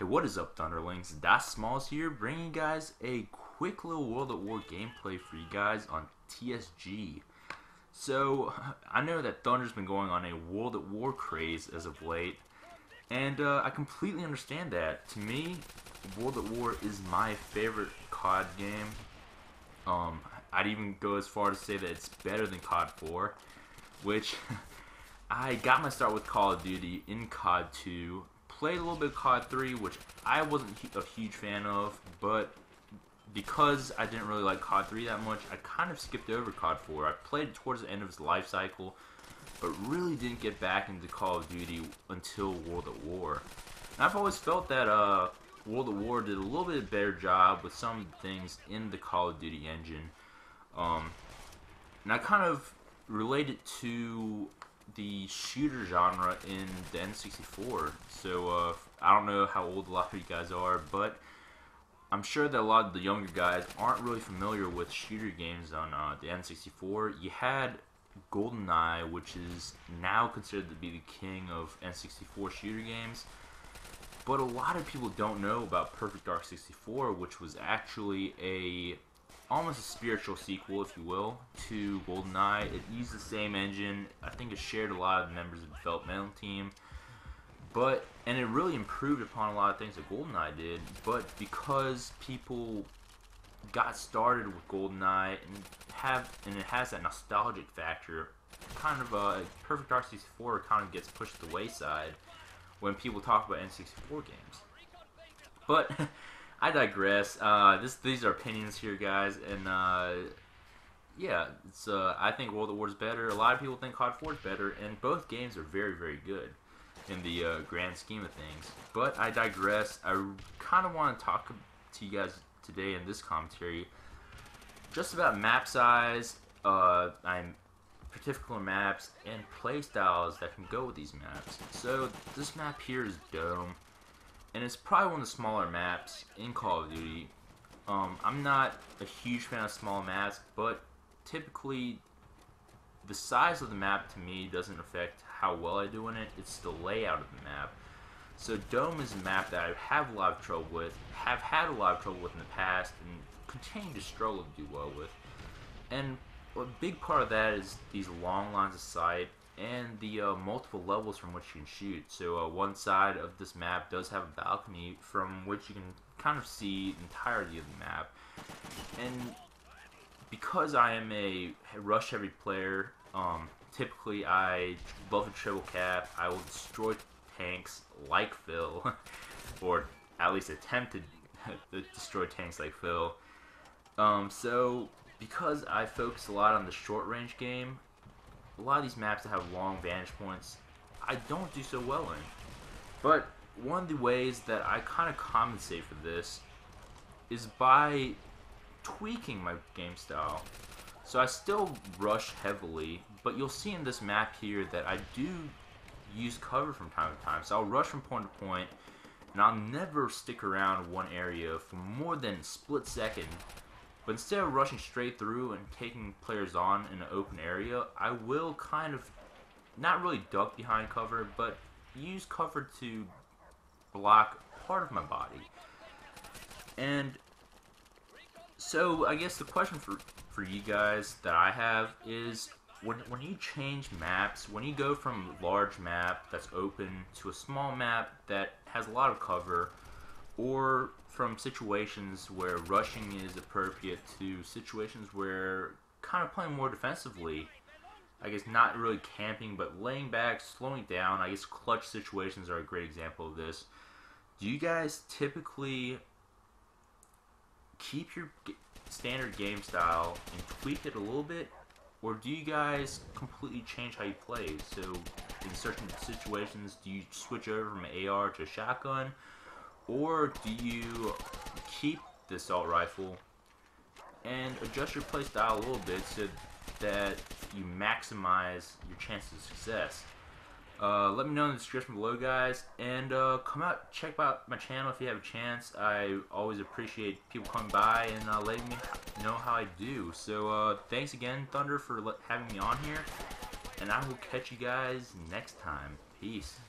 Hey, what is up, Thunderlings? Dassmallz here, bringing you guys a quick little World at War gameplay for you guys on TSG. So, I know that Thunder's been going on a World at War craze as of late, and I completely understand that. To me, World at War is my favorite COD game. I'd even go as far to say that it's better than COD 4, which I got my start with Call of Duty in COD 2. Played a little bit of COD 3, which I wasn't a huge fan of, but because I didn't really like COD 3 that much, I kind of skipped over COD 4. I played it towards the end of its life cycle, but really didn't get back into Call of Duty until World at War. And I've always felt that World at War did a little bit better job with some things in the Call of Duty engine. And I kind of relate it to the shooter genre in the N64. So I don't know how old a lot of you guys are, but I'm sure that a lot of the younger guys aren't really familiar with shooter games on the N64. You had GoldenEye, which is now considered to be the king of N64 shooter games, but a lot of people don't know about Perfect Dark 64, which was actually almost a spiritual sequel, if you will, to GoldenEye. It used the same engine. I think it shared a lot of the members of the developmental team, and it really improved upon a lot of things that GoldenEye did. But because people got started with GoldenEye and it has that nostalgic factor, kind of Perfect Dark 64 kind of gets pushed to the wayside when people talk about N64 games. But I digress. These are opinions here, guys, and yeah, I think World at War is better. A lot of people think COD 4 is better, and both games are very, very good in the grand scheme of things. But I digress. I kind of want to talk to you guys today in this commentary just about map size, particular maps, and play styles that can go with these maps. So this map here is Dome, and it's probably one of the smaller maps in Call of Duty. I'm not a huge fan of small maps, but typically the size of the map to me doesn't affect how well I do in it. It's the layout of the map. So Dome is a map that I have a lot of trouble with, have had a lot of trouble with in the past, and continue to struggle to do well with. And a big part of that is these long lines of sight and the multiple levels from which you can shoot. So one side of this map does have a balcony from which you can kind of see the entirety of the map. And because I am a rush heavy player, typically I love a triple cap. I will destroy tanks like Phil, or at least attempt to destroy tanks like Phil. So because I focus a lot on the short range game, a lot of these maps that have long vantage points, I don't do so well in. But one of the ways that I kind of compensate for this is by tweaking my game style. So I still rush heavily, but you'll see in this map here that I do use cover from time to time. So I'll rush from point to point, and I'll never stick around one area for more than a split second. But instead of rushing straight through and taking players on in an open area, I will kind of not really duck behind cover, but use cover to block part of my body. And so I guess the question for you guys that I have is, when you change maps, when you go from a large map that's open to a small map that has a lot of cover, or from situations where rushing is appropriate to situations where kind of playing more defensively, I guess not really camping but laying back, slowing down, I guess clutch situations are a great example of this. Do you guys typically keep your standard game style and tweak it a little bit, or do you guys completely change how you play? So in certain situations, do you switch over from an AR to a shotgun, or do you keep the assault rifle and adjust your play style a little bit so that you maximize your chances of success? Let me know in the description below, guys, and come out, check out my channel if you have a chance. I always appreciate people coming by and letting me know how I do. So thanks again, Thunder, for having me on here, and I will catch you guys next time. Peace.